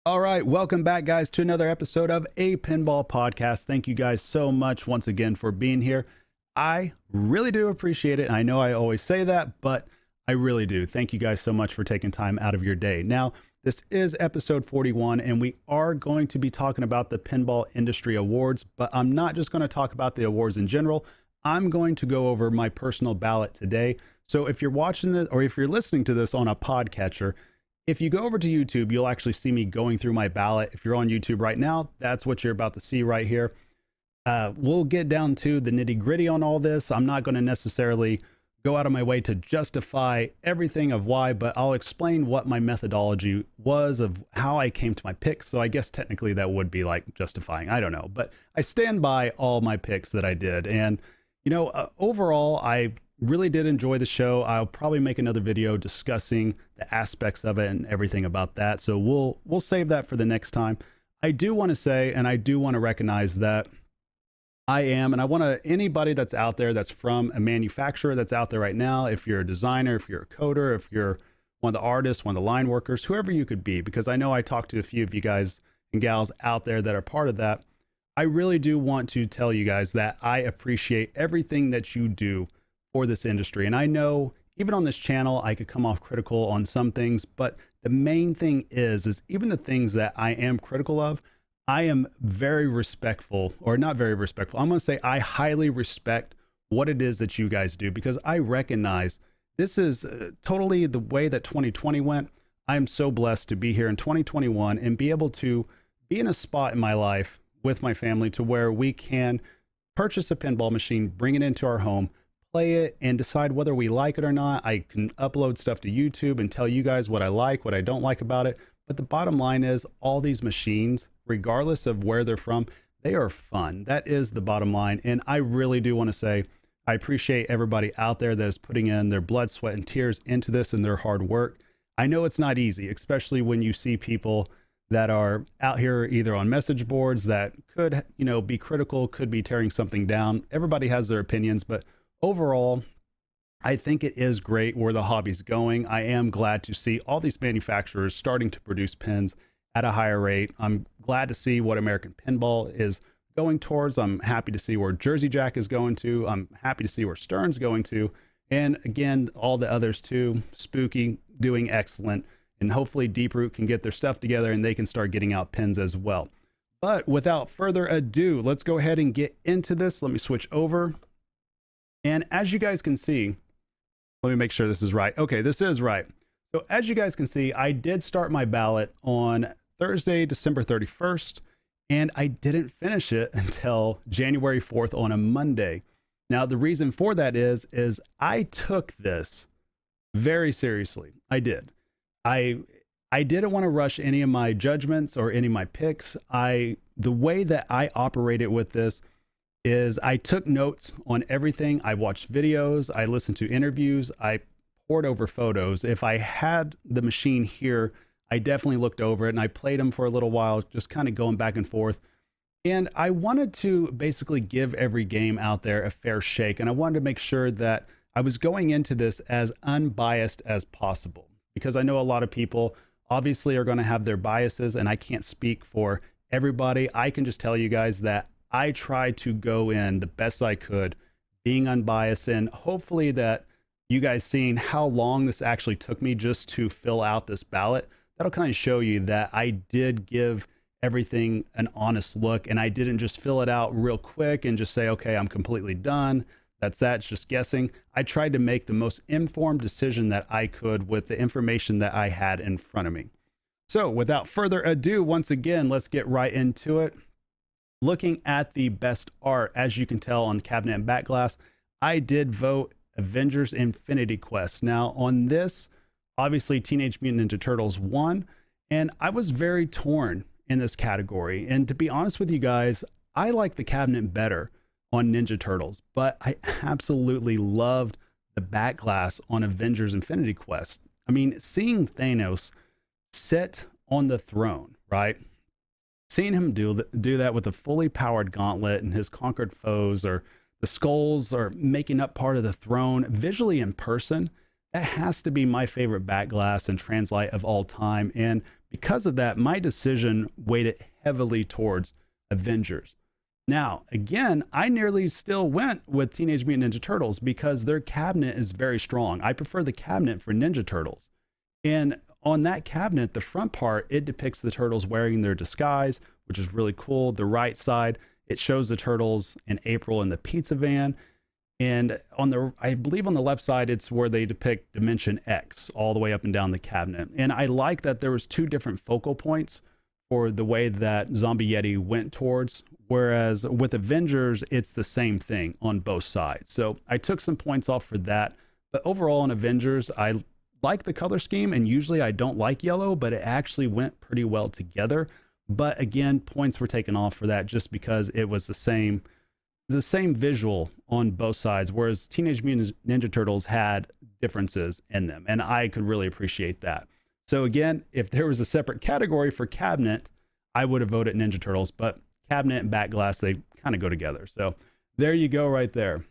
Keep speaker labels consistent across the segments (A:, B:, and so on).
A: All right, welcome back, guys, to another episode of A Pinball Podcast. Thank you guys so much once again for being here. I really do appreciate it. I know I always say that, but I really do. Thank you guys so much for taking time out of your day. Now, this is episode 41, and we are going to be talking about the Pinball Industry Awards, but I'm not just going to talk about the awards in general. I'm going to go over my personal ballot today. So if you're watching this, or if you're listening to this on a podcatcher, if you go over to YouTube, you'll actually see me going through my ballot. If you're on YouTube right now, that's what you're about to see right here. We'll get down to the nitty gritty on all this. I'm not going to necessarily go out of my way to justify everything of why, but I'll explain what my methodology was of how I came to my picks. So I guess technically that would be like justifying. I don't know, but I stand by all my picks that I did. And, overall, I really did enjoy the show. I'll probably make another video discussing the aspects of it and everything about that. So we'll save that for the next time. I do want to say, and I do want to recognize that and I want to, anybody that's out there that's from a manufacturer that's out there right now, if you're a designer, if you're a coder, if you're one of the artists, one of the line workers, whoever you could be, because I know I talked to a few of you guys and gals out there that are part of that. I really do want to tell you guys that I appreciate everything that you do for this industry. And I know even on this channel, I could come off critical on some things, but the main thing is even the things that I am critical of, I am very respectful, or not very respectful. I'm going to say I highly respect what it is that you guys do, because I recognize this is totally the way that 2020 went. I'm so blessed to be here in 2021 and be able to be in a spot in my life with my family to where we can purchase a pinball machine, bring it into our home, play it, and decide whether we like it or not. I can upload stuff to YouTube and tell you guys what I like, what I don't like about it. But the bottom line is all these machines, regardless of where they're from, they are fun. That is the bottom line. And I really do want to say I appreciate everybody out there that is putting in their blood, sweat, and tears into this and their hard work. I know it's not easy, especially when you see people that are out here either on message boards that could, be critical, could be tearing something down. Everybody has their opinions, but overall, I think it is great where the hobby's going. I am glad to see all these manufacturers starting to produce pins at a higher rate. I'm glad to see what American Pinball is going towards. I'm happy to see where Jersey Jack is going to. I'm happy to see where Stern's going to. And again, all the others too. Spooky doing excellent. And hopefully Deep Root can get their stuff together and they can start getting out pins as well. But without further ado, let's go ahead and get into this. Let me switch over. And as you guys can see, let me make sure this is right. Okay, this is right. So as you guys can see, I did start my ballot on Thursday, December 31st, and I didn't finish it until January 4th on a Monday. Now, the reason for that is I took this very seriously. I did. I didn't want to rush any of my judgments or any of my picks. The way that I operated with this is I took notes on everything. I watched videos, I listened to interviews, I poured over photos. If I had the machine here, I definitely looked over it and I played them for a little while, just kind of going back and forth. And I wanted to basically give every game out there a fair shake. And I wanted to make sure that I was going into this as unbiased as possible, because I know a lot of people obviously are going to have their biases, and I can't speak for everybody. I can just tell you guys that I tried to go in the best I could, being unbiased, and hopefully that you guys seeing how long this actually took me just to fill out this ballot, that'll kind of show you that I did give everything an honest look, and I didn't just fill it out real quick and just say, okay, I'm completely done. That's it's just guessing. I tried to make the most informed decision that I could with the information that I had in front of me. So without further ado, once again, let's get right into it. Looking at the best art, as you can tell on cabinet and Backglass, I did vote Avengers Infinity Quest. Now on this, obviously Teenage Mutant Ninja Turtles won, and I was very torn in this category. And to be honest with you guys, I like the cabinet better on Ninja Turtles, but I absolutely loved the Backglass on Avengers Infinity Quest. I mean, seeing Thanos sit on the throne, right? Seeing him do that with a fully powered gauntlet and his conquered foes, or the skulls are making up part of the throne visually in person, that has to be my favorite Backglass and Translight of all time. And because of that, my decision weighted heavily towards Avengers. Now, again, I nearly still went with Teenage Mutant Ninja Turtles because their cabinet is very strong. I prefer the cabinet for Ninja Turtles. And on that cabinet, the front part, it depicts the turtles wearing their disguise, which is really cool. The right side, it shows the turtles in April in the pizza van. And I believe on the left side, it's where they depict Dimension X all the way up and down the cabinet. And I like that there was two different focal points for the way that Zombie Yeti went towards. Whereas with Avengers, it's the same thing on both sides. So I took some points off for that. But overall in Avengers, I like the color scheme, and usually I don't like yellow, but it actually went pretty well together. But again, points were taken off for that just because it was the same visual on both sides, whereas Teenage Mutant Ninja Turtles had differences in them, and I could really appreciate that. So again, if there was a separate category for cabinet, I would have voted Ninja Turtles, but cabinet and Backglass, they kind of go together. So there you go right there.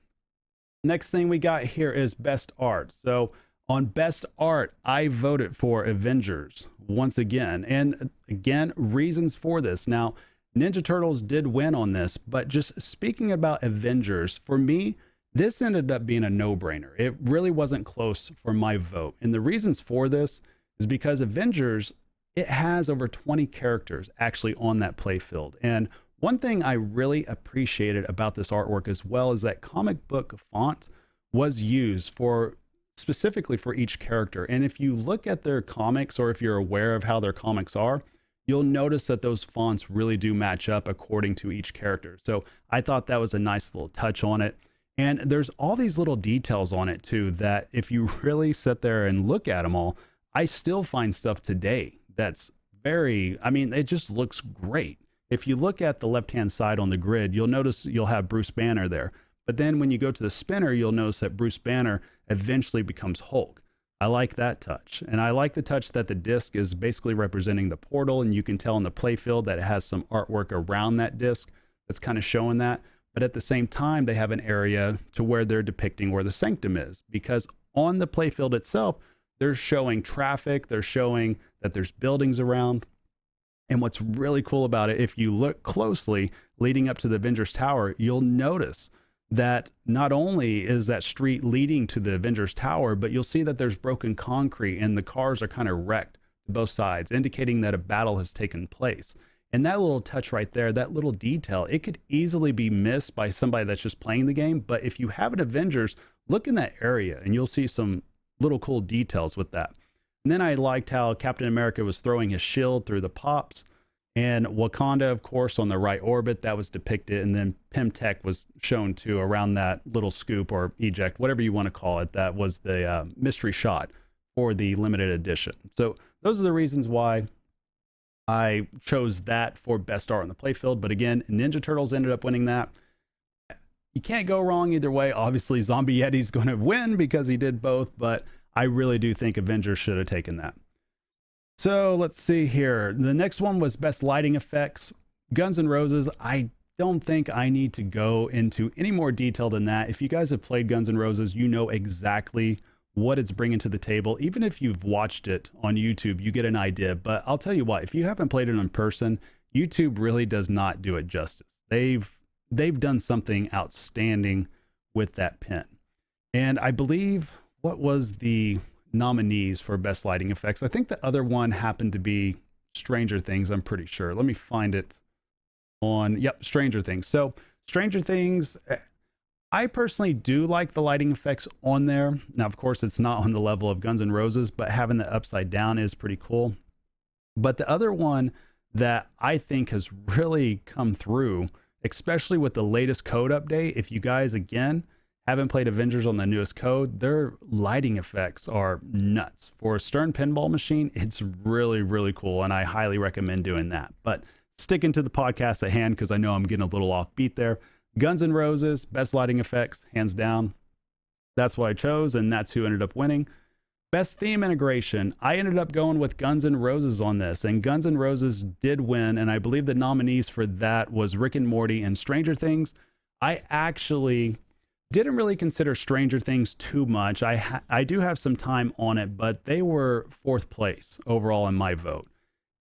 A: Next thing we got here is Best Art. So on Best Art, I voted for Avengers once again. And again, reasons for this. Now, Ninja Turtles did win on this, but just speaking about Avengers, for me, this ended up being a no-brainer. It really wasn't close for my vote. And the reasons for this is because Avengers, it has over 20 characters actually on that playfield. And one thing I really appreciated about this artwork as well is that comic book font was used specifically for each character. And if you look at their comics, or if you're aware of how their comics are, you'll notice that those fonts really do match up according to each character. So I thought that was a nice little touch on it. And there's all these little details on it too, that if you really sit there and look at them all, I still find stuff today that's it just looks great. If you look at the left-hand side on the grid, you'll notice you'll have Bruce Banner there. But then when you go to the spinner, you'll notice that Bruce Banner eventually becomes Hulk. I like that touch. And I like the touch that the disc is basically representing the portal, and you can tell in the playfield that it has some artwork around that disc that's kind of showing that. But at the same time, they have an area to where they're depicting where the sanctum is, because on the playfield itself, they're showing traffic, they're showing that there's buildings around. And what's really cool about it, if you look closely leading up to the Avengers Tower, you'll notice that not only is that street leading to the Avengers Tower, but you'll see that there's broken concrete and the cars are kind of wrecked to both sides, indicating that a battle has taken place. And that little touch right there, that little detail, it could easily be missed by somebody that's just playing the game. But if you have an Avengers, look in that area and you'll see some little cool details with that. And then I liked how Captain America was throwing his shield through the pops, and Wakanda, of course, on the right orbit, that was depicted. And then Pimtech was shown too around that little scoop or eject, whatever you want to call it. That was the mystery shot for the limited edition. So those are the reasons why I chose that for Best Art on the playfield. But again, Ninja Turtles ended up winning that. You can't go wrong either way. Obviously, Zombie Yeti's going to win because he did both, but I really do think Avengers should have taken that. So let's see here. The next one was Best Lighting Effects. Guns N' Roses, I don't think I need to go into any more detail than that. If you guys have played Guns N' Roses, you know exactly what it's bringing to the table. Even if you've watched it on YouTube, you get an idea. But I'll tell you what, if you haven't played it in person, YouTube really does not do it justice. They've done something outstanding with that pen. And I believe, what was the nominees for Best Lighting Effects? I think the other one happened to be Stranger Things, I'm pretty sure. Let me find it on, Stranger Things. So Stranger Things, I personally do like the lighting effects on there. Now, of course, it's not on the level of Guns N' Roses, but having the upside down is pretty cool. But the other one that I think has really come through, especially with the latest code update, if you guys, again, haven't played Avengers on the newest code, their lighting effects are nuts. For a Stern pinball machine, it's really, really cool, and I highly recommend doing that. But sticking to the podcast at hand, because I know I'm getting a little off beat there. Guns N' Roses, best lighting effects, hands down. That's what I chose, and that's who ended up winning. Best theme integration, I ended up going with Guns N' Roses on this, and Guns N' Roses did win, and I believe the nominees for that was Rick and Morty and Stranger Things. I actually didn't really consider Stranger Things too much. I do have some time on it, but they were fourth place overall in my vote.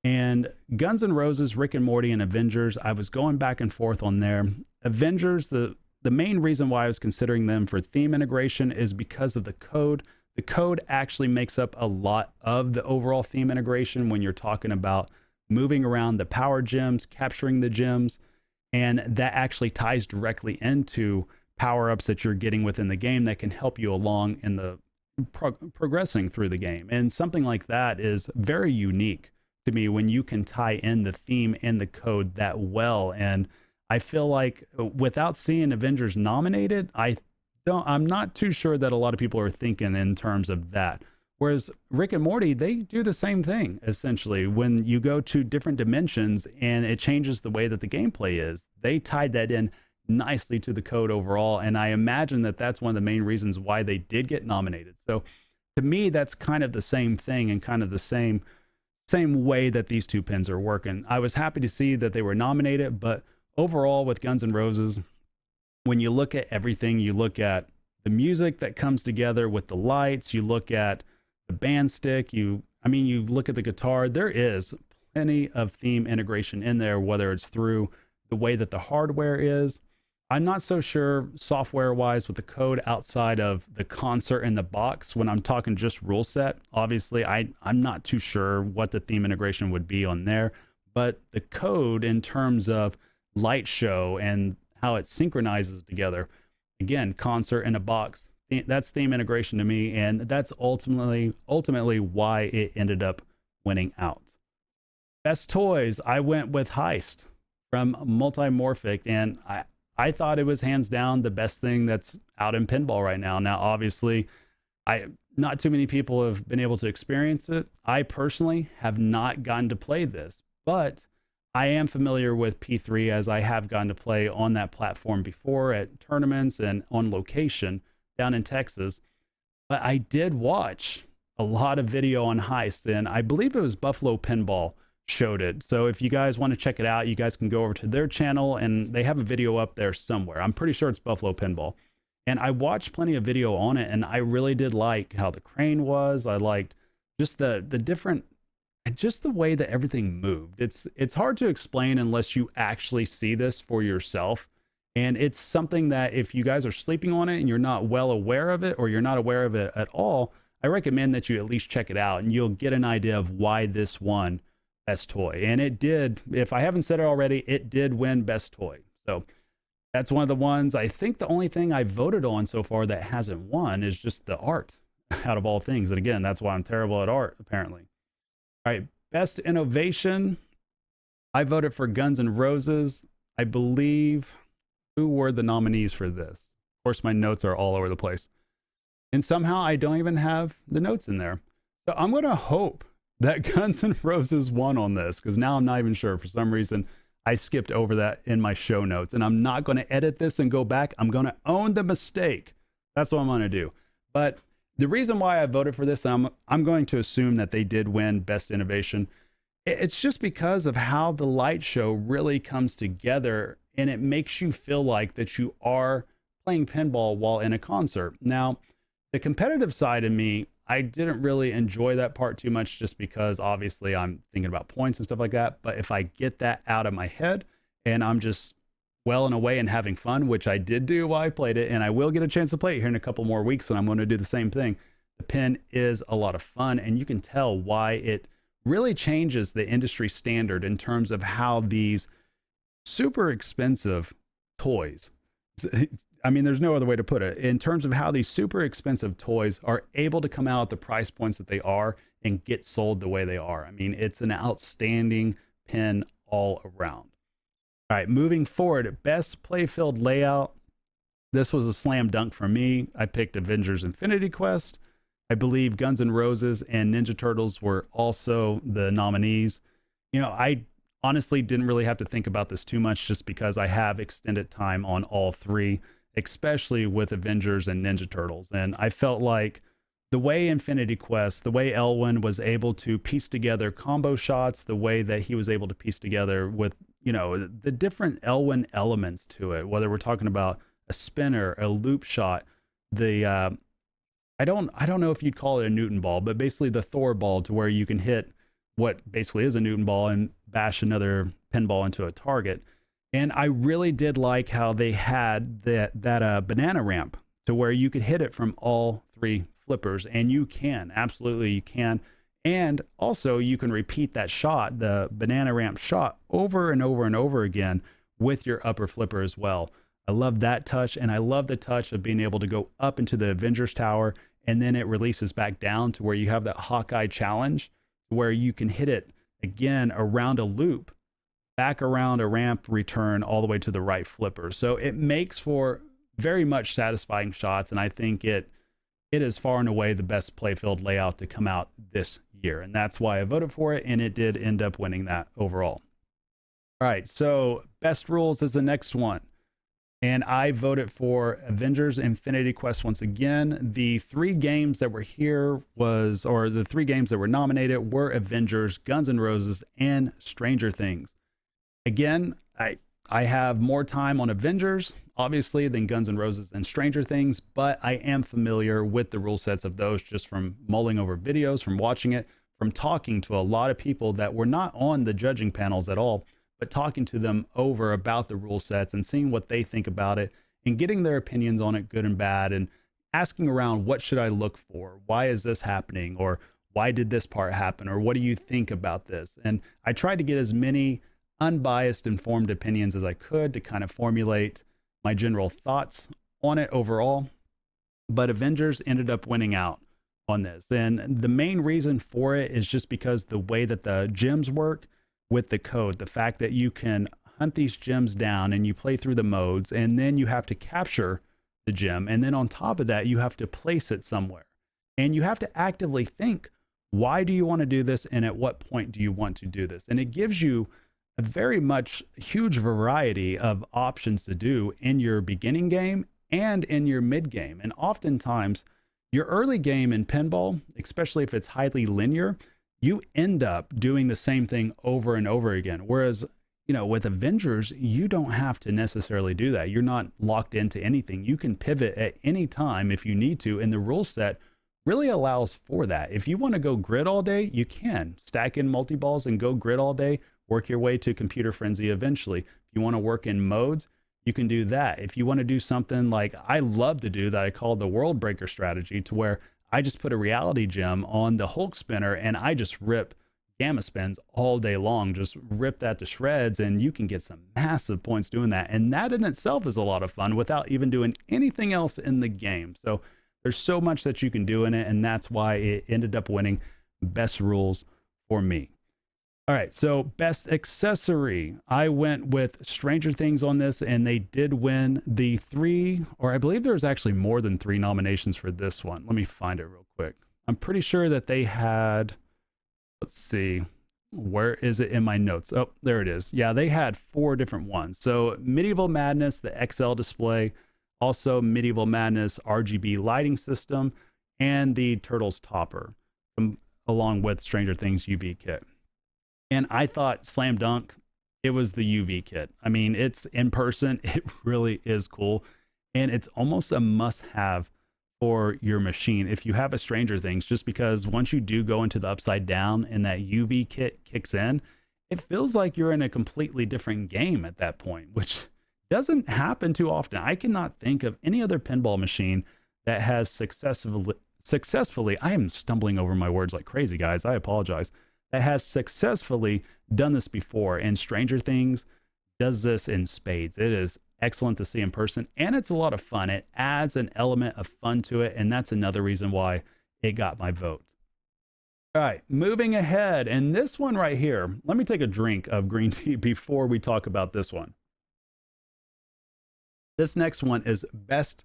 A: And Guns N' Roses, Rick and Morty, and Avengers, I was going back and forth on there. Avengers, the main reason why I was considering them for theme integration is because of the code. The code actually makes up a lot of the overall theme integration when you're talking about moving around the power gems, capturing the gems, and that actually ties directly into power-ups that you're getting within the game that can help you along in the progressing through the game. And something like that is very unique to me when you can tie in the theme and the code that well. And I feel like without seeing Avengers nominated, I'm not too sure that a lot of people are thinking in terms of that. Whereas Rick and Morty, they do the same thing essentially. When you go to different dimensions and it changes the way that the gameplay is, they tied that in nicely to the code overall. And I imagine that that's one of the main reasons why they did get nominated. So to me, that's kind of the same thing and kind of the same way that these two pins are working. I was happy to see that they were nominated, but overall with Guns N' Roses, when you look at everything, you look at the music that comes together with the lights, you look at the band stick, you look at the guitar, there is plenty of theme integration in there, whether it's through the way that the hardware is. I'm not so sure software-wise with the code outside of the concert and the box. When I'm talking just rule set, obviously I'm not too sure what the theme integration would be on there, but the code in terms of light show and how it synchronizes together, again, concert and a box, that's theme integration to me, and that's ultimately why it ended up winning out. Best toys, I went with Heist from Multimorphic, and I thought it was hands down the best thing that's out in pinball right now. Now, obviously, not too many people have been able to experience it. I personally have not gotten to play this, but I am familiar with P3 as I have gotten to play on that platform before at tournaments and on location down in Texas. But I did watch a lot of video on Heist, and I believe it was Buffalo Pinball showed it. So if you guys want to check it out, you guys can go over to their channel and they have a video up there somewhere. I'm pretty sure it's Buffalo Pinball. And I watched plenty of video on it, and I really did like how the crane was. I liked just the different, just the way that everything moved. It's hard to explain unless you actually see this for yourself. And it's something that if you guys are sleeping on it and you're not well aware of it, or you're not aware of it at all, I recommend that you at least check it out and you'll get an idea of why this won Best Toy. And it did, if I haven't said it already, it did win Best Toy. So that's one of the ones. I think the only thing I voted on so far that hasn't won is just the art out of all things. And again, that's why I'm terrible at art, apparently. All right, Best Innovation. I voted for Guns N' Roses. I believe, who were the nominees for this? Of course, my notes are all over the place. And somehow I don't even have the notes in there. So I'm going to hope that Guns N' Roses won on this, because now I'm not even sure. For some reason, I skipped over that in my show notes, and I'm not going to edit this and go back. I'm going to own the mistake. That's what I'm going to do. But the reason why I voted for this, I'm going to assume that they did win Best Innovation. It's just because of how the light show really comes together, and it makes you feel like that you are playing pinball while in a concert. Now, the competitive side of me, I didn't really enjoy that part too much, just because obviously I'm thinking about points and stuff like that. But if I get that out of my head and I'm just well and away and having fun, which I did do while I played it, and I will get a chance to play it here in a couple more weeks, and I'm going to do the same thing. The pin is a lot of fun, and you can tell why it really changes the industry standard in terms of how these super expensive toys, I mean, there's no other way to put it, in terms of how these super expensive toys are able to come out at the price points that they are and get sold the way they are. I mean, it's an outstanding pin all around. All right, moving forward, Best Playfield Layout. This was a slam dunk for me. I picked Avengers Infinity Quest. I believe Guns N' Roses and Ninja Turtles were also the nominees. You know, I honestly didn't really have to think about this too much, just because I have extended time on all three, especially with Avengers and Ninja Turtles. And I felt like the way Infinity Quest, the way Elwin was able to piece together combo shots, the way that he was able to piece together with, you know, the different Elwin elements to it, whether we're talking about a spinner, a loop shot, the I don't know if you'd call it a Newton ball, but basically the Thor ball, to where you can hit what basically is a Newton ball and bash another pinball into a target. And I really did like how they had that banana ramp to where you could hit it from all three flippers, and you can, absolutely you can. And also you can repeat that shot, the banana ramp shot, over and over and over again with your upper flipper as well. I love that touch, and I love the touch of being able to go up into the Avengers Tower, and then it releases back down to where you have that Hawkeye challenge, where you can hit it again around a loop, back around a ramp return all the way to the right flipper. So it makes for very much satisfying shots, and I think it is far and away the best playfield layout to come out this year, and that's why I voted for it, and it did end up winning that overall. All right, so best rules is the next one, and I voted for Avengers Infinity Quest once again. The three games that were here the three games that were nominated were Avengers, Guns N' Roses, and Stranger Things. Again, I have more time on Avengers, obviously, than Guns N' Roses and Stranger Things, but I am familiar with the rule sets of those just from mulling over videos, from watching it, from talking to a lot of people that were not on the judging panels at all, but talking to them over about the rule sets and seeing what they think about it and getting their opinions on it, good and bad, and asking around, what should I look for? Why is this happening? Or why did this part happen? Or what do you think about this? And I tried to get as many unbiased, informed opinions as I could to kind of formulate my general thoughts on it overall. But Avengers ended up winning out on this. And the main reason for it is just because the way that the gems work with the code, the fact that you can hunt these gems down and you play through the modes, and then you have to capture the gem. And then on top of that, you have to place it somewhere. And you have to actively think, why do you want to do this? And at what point do you want to do this? And it gives you a very much huge variety of options to do in your beginning game and in your mid game. And oftentimes your early game in pinball, especially if it's highly linear, you end up doing the same thing over and over again. Whereas, with Avengers, you don't have to necessarily do that. You're not locked into anything. You can pivot at any time if you need to. And the rule set really allows for that. If you want to go grid all day, you can stack in multi-balls and go grid all day. Work your way to Computer Frenzy eventually. If you want to work in modes, you can do that. If you want to do something like I love to do that I call the World Breaker strategy, to where I just put a reality gem on the Hulk spinner and I just rip gamma spins all day long, just rip that to shreds, and you can get some massive points doing that. And that in itself is a lot of fun without even doing anything else in the game. So there's so much that you can do in it, and that's why it ended up winning best rules for me. All right, so best accessory. I went with Stranger Things on this, and they did win the three, or I believe there's actually more than three nominations for this one. Let me find it real quick. I'm pretty sure that they had, let's see, where is it in my notes? Oh, there it is. Yeah, they had four different ones. So Medieval Madness, the XL display, also Medieval Madness RGB lighting system, and the Turtles topper, along with Stranger Things UV kit. And I thought slam dunk, it was the UV kit. I mean, it's in person. It really is cool. And it's almost a must have for your machine if you have a Stranger Things, just because once you do go into the upside down and that UV kit kicks in, it feels like you're in a completely different game at that point, which doesn't happen too often. I cannot think of any other pinball machine that has successfully, I am stumbling over my words like crazy, guys. I apologize. That has successfully done this before, and Stranger Things does this in spades. It is excellent to see in person, and it's a lot of fun. It adds an element of fun to it, and that's another reason why it got my vote. All right, moving ahead, and this one right here, let me take a drink of green tea before we talk about this one. This next one is best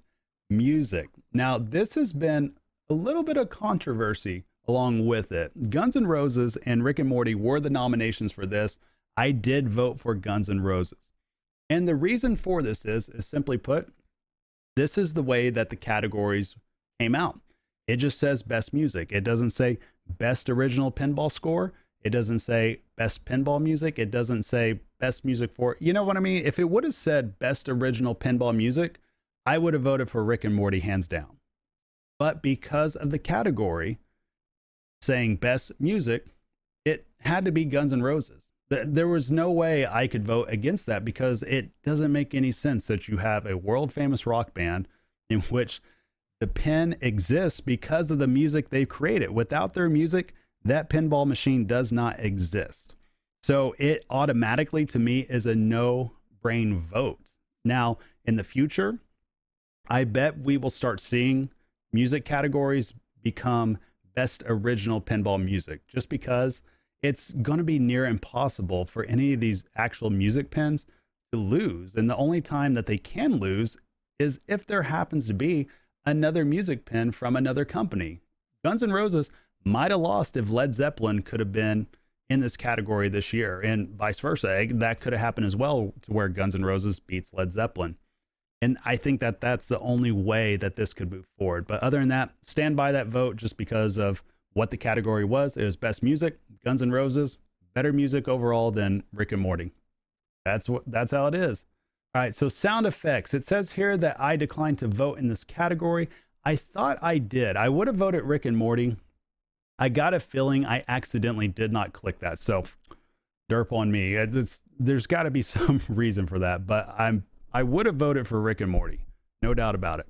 A: music. Now, this has been a little bit of controversy along with it. Guns N' Roses and Rick and Morty were the nominations for this. I did vote for Guns N' Roses. And the reason for this is simply put, this is the way that the categories came out. It just says best music. It doesn't say best original pinball score. It doesn't say best pinball music. It doesn't say best music for, you know what I mean? If it would have said best original pinball music, I would have voted for Rick and Morty hands down. But because of the category saying best music, it had to be Guns N' Roses. There was no way I could vote against that because it doesn't make any sense that you have a world famous rock band in which the pin exists because of the music they've created. Without their music, that pinball machine does not exist. So it automatically, to me, is a no-brain vote. Now, in the future, I bet we will start seeing music categories become best original pinball music, just because it's going to be near impossible for any of these actual music pins to lose. And the only time that they can lose is if there happens to be another music pin from another company. Guns N' Roses might have lost if Led Zeppelin could have been in this category this year, and vice versa. That could have happened as well, to where Guns N' Roses beats Led Zeppelin. And I think that that's the only way that this could move forward. But other than that, stand by that vote just because of what the category was. It was best music, Guns N' Roses, better music overall than Rick and Morty. That's how it is. All right, so sound effects. It says here that I declined to vote in this category. I thought I did. I would have voted Rick and Morty. I got a feeling I accidentally did not click that. So derp on me. There's got to be some reason for that, but I would have voted for Rick and Morty. No doubt about it.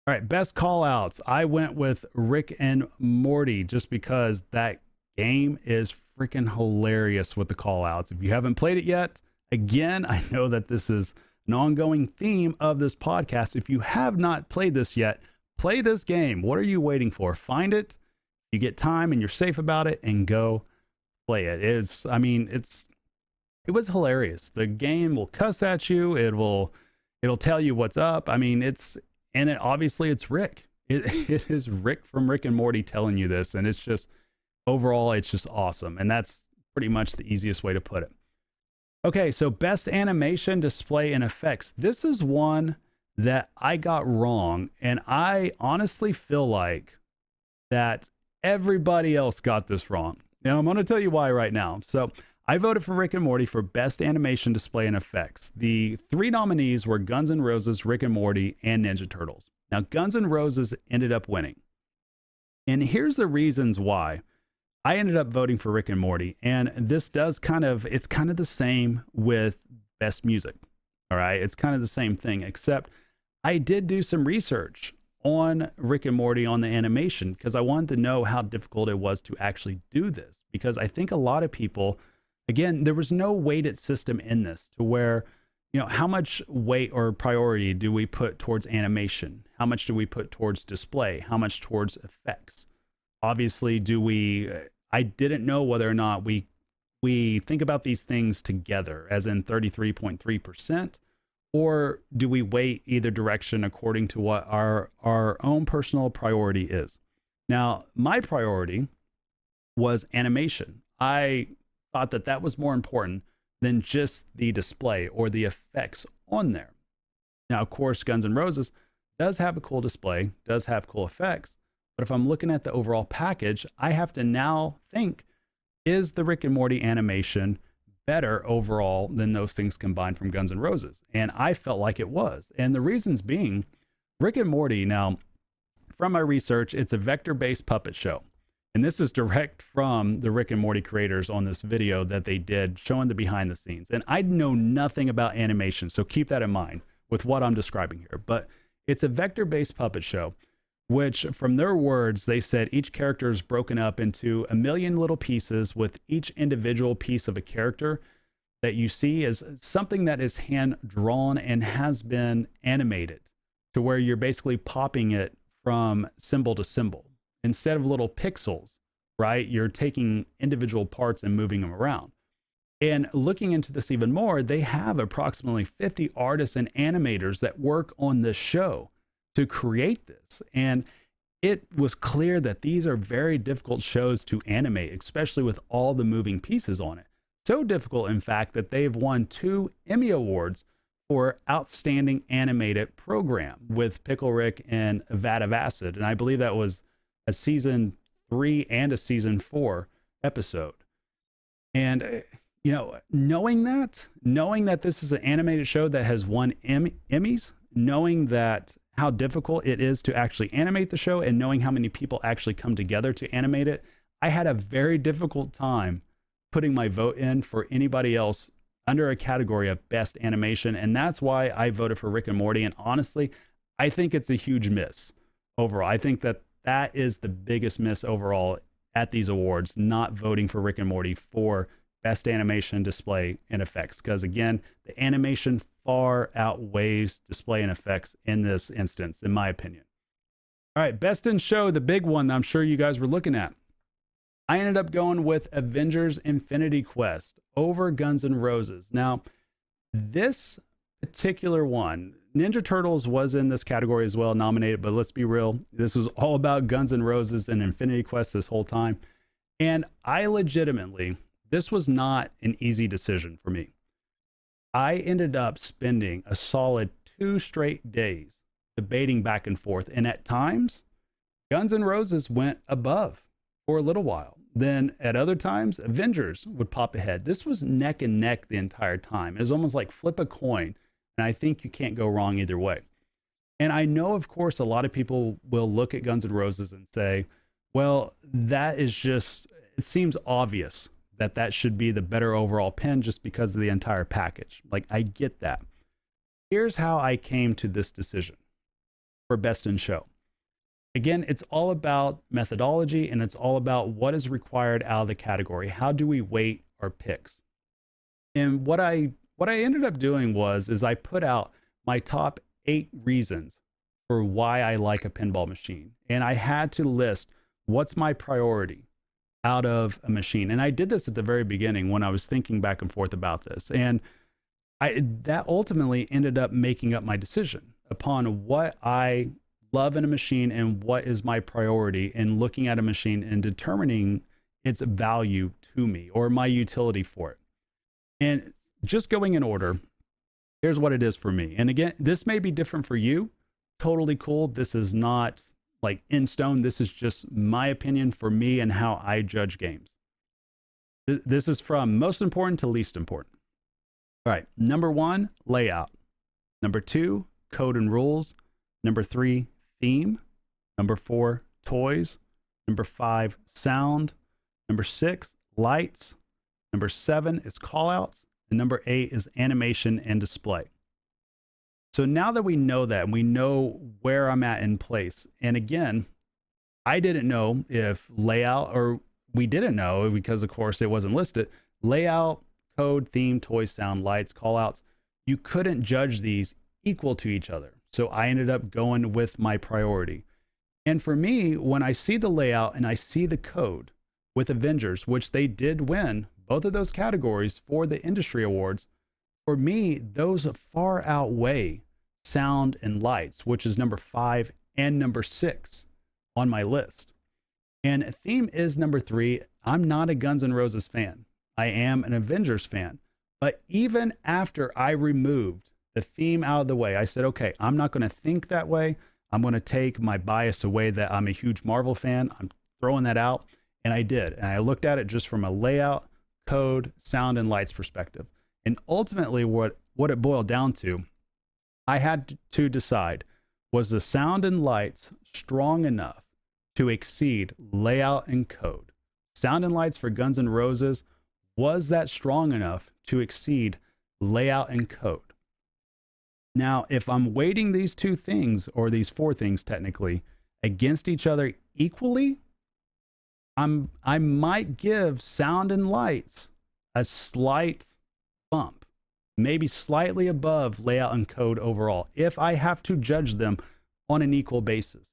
A: All right, best call outs. I went with Rick and Morty just because that game is freaking hilarious with the call outs. If you haven't played it yet, again, I know that this is an ongoing theme of this podcast. If you have not played this yet, play this game. What are you waiting for? Find it. You get time and you're safe about it, and go play it. It was hilarious. The game will cuss at you. It'll tell you what's up. Obviously it's Rick. It is Rick from Rick and Morty telling you this, and it's just overall it's just awesome. And that's pretty much the easiest way to put it. Okay, so best animation, display, and effects. This is one that I got wrong, and I honestly feel like that everybody else got this wrong. Now I'm going to tell you why right now. So I voted for Rick and Morty for best animation, display, and effects. The 3 nominees were Guns N' Roses, Rick and Morty, and Ninja Turtles. Now Guns N' Roses ended up winning. And here's the reasons why I ended up voting for Rick and Morty. And this it's kind of the same with best music. All right. It's kind of the same thing, except I did do some research on Rick and Morty on the animation because I wanted to know how difficult it was to actually do this. Because I think a lot of people, again, there was no weighted system in this to where, how much weight or priority do we put towards animation? How much do we put towards display? How much towards effects? Obviously, I didn't know whether or not we think about these things together, as in 33.3%, or do we weight either direction according to what our own personal priority is? Now, my priority was animation. I thought that was more important than just the display or the effects on there. Now, of course, Guns N' Roses does have a cool display, does have cool effects, but if I'm looking at the overall package, I have to now think, is the Rick and Morty animation better overall than those things combined from Guns N' Roses? And I felt like it was. And the reasons being, Rick and Morty, now, from my research, it's a vector-based puppet show. And this is direct from the Rick and Morty creators on this video that they did showing the behind the scenes. And I know nothing about animation, so keep that in mind with what I'm describing here. But it's a vector-based puppet show, which from their words, they said each character is broken up into a million little pieces, with each individual piece of a character that you see as something that is hand drawn and has been animated to where you're basically popping it from symbol to symbol. Instead of little pixels, right? You're taking individual parts and moving them around. And looking into this even more, they have approximately 50 artists and animators that work on this show to create this. And it was clear that these are very difficult shows to animate, especially with all the moving pieces on it. So difficult, in fact, that they've won 2 Emmy Awards for Outstanding Animated Program with Pickle Rick and Vat of Acid. And I believe that was a season 3 and a season 4 episode. And, knowing that this is an animated show that has won Emmys, knowing that how difficult it is to actually animate the show, and knowing how many people actually come together to animate it, I had a very difficult time putting my vote in for anybody else under a category of best animation. And that's why I voted for Rick and Morty. And honestly, I think it's a huge miss overall. I think that that is the biggest miss overall at these awards, not voting for Rick and Morty for best animation, display, and effects. Because again, the animation far outweighs display and effects in this instance, in my opinion. All right, best in show, the big one that I'm sure you guys were looking at. I ended up going with Avengers Infinity Quest over Guns N' Roses. Now, this particular one, Ninja Turtles was in this category as well, nominated, but let's be real, this was all about Guns N' Roses and Infinity Quest this whole time. And I legitimately, this was not an easy decision for me. I ended up spending a solid 2 straight days debating back and forth. And at times, Guns N' Roses went above for a little while. Then at other times, Avengers would pop ahead. This was neck and neck the entire time. It was almost like flip a coin. And I think you can't go wrong either way. And I know, of course, a lot of people will look at Guns N' Roses and say, well, that is just, it seems obvious that that should be the better overall pin just because of the entire package. Like, I get that. Here's how I came to this decision for Best in Show. Again, it's all about methodology and it's all about what is required out of the category. How do we weight our picks? And what I ended up doing is I put out my top 8 reasons for why I like a pinball machine. And I had to list what's my priority out of a machine. And I did this at the very beginning when I was thinking back and forth about this. And that ultimately ended up making up my decision upon what I love in a machine and what is my priority in looking at a machine and determining its value to me or my utility for it. And just going in order, here's what it is for me. And again, this may be different for you. Totally cool. This is not like in stone. This is just my opinion for me and how I judge games. This is from most important to least important. All right. Number 1, layout. Number 2, code and rules. Number 3, theme. Number 4, toys. Number 5, sound. Number 6, lights. Number 7 is callouts. And number 8 is animation and display. So now that we know that and we know where I'm at in place, and again, I didn't know if layout, or we didn't know because of course it wasn't listed, layout, code, theme, toy, sound, lights, callouts, you couldn't judge these equal to each other. So I ended up going with my priority. And for me, when I see the layout and I see the code with Avengers, which they did win both of those categories for the industry awards, for me, those far outweigh sound and lights, which is number 5 and number 6 on my list. And theme is number 3. I'm not a Guns N' Roses fan. I am an Avengers fan. But even after I removed the theme out of the way, I said, okay, I'm not going to think that way. I'm going to take my bias away that I'm a huge Marvel fan. I'm throwing that out. And I did. And I looked at it just from a layout, code, sound, and lights perspective. And ultimately what it boiled down to, I had to decide, was the sound and lights strong enough to exceed layout and code? Sound and lights for Guns N' Roses, was that strong enough to exceed layout and code? Now, if I'm weighting these 2 things, or these 4 things technically, against each other equally, I might give sound and lights a slight bump, maybe slightly above layout and code overall, if I have to judge them on an equal basis.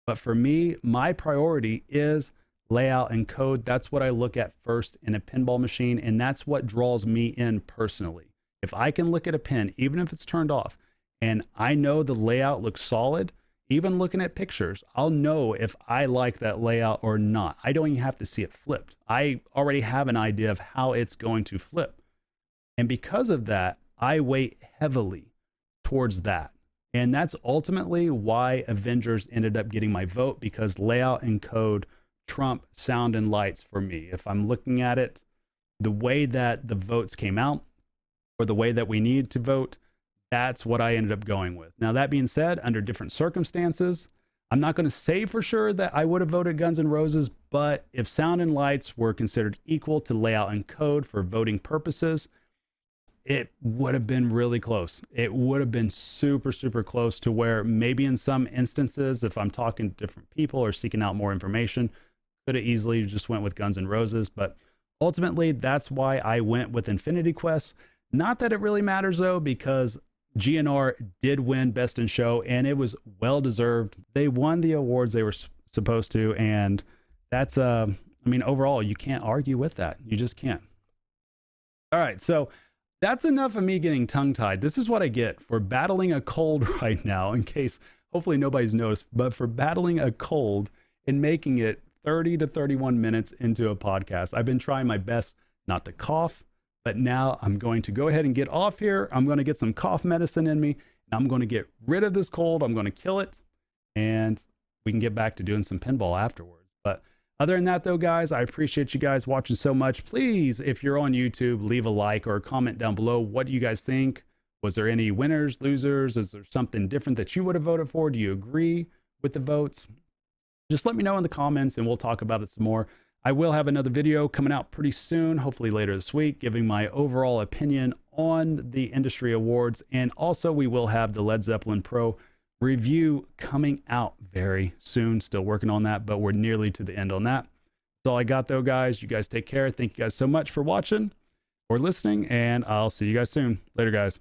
A: But for me, my priority is layout and code. That's what I look at first in a pinball machine, and that's what draws me in personally. If I can look at a pin, even if it's turned off, and I know the layout looks solid, even looking at pictures, I'll know if I like that layout or not. I don't even have to see it flipped. I already have an idea of how it's going to flip. And because of that, I weight heavily towards that. And that's ultimately why Avengers ended up getting my vote, because layout and code trump sound and lights for me. If I'm looking at it, the way that the votes came out, or the way that we need to vote, that's what I ended up going with. Now, that being said, under different circumstances, I'm not going to say for sure that I would have voted Guns N' Roses, but if sound and lights were considered equal to layout and code for voting purposes, it would have been really close. It would have been super, super close to where maybe in some instances, if I'm talking to different people or seeking out more information, could have easily just went with Guns N' Roses. But ultimately, that's why I went with Infinity Quest. Not that it really matters though, because GNR did win Best in Show, and it was well deserved. They won the awards they were supposed to, and that's I mean, overall, you can't argue with that. You just can't. All right, so that's enough of me getting tongue-tied. This is what I get for battling a cold right now, in case hopefully nobody's noticed, but for battling a cold and making it 30 to 31 minutes into a podcast. I've been trying my best not to cough, but now I'm going to go ahead and get off here. I'm going to get some cough medicine in me, and I'm going to get rid of this cold. I'm going to kill it, and we can get back to doing some pinball afterwards. But other than that, though, guys, I appreciate you guys watching so much. Please, if you're on YouTube, leave a like or a comment down below. What do you guys think? Was there any winners, losers? Is there something different that you would have voted for? Do you agree with the votes? Just let me know in the comments and we'll talk about it some more. I will have another video coming out pretty soon, hopefully later this week, giving my overall opinion on the industry awards. And also we will have the Led Zeppelin Pro review coming out very soon. Still working on that, but we're nearly to the end on that. That's all I got though, guys. You guys take care. Thank you guys so much for watching or listening, and I'll see you guys soon. Later, guys.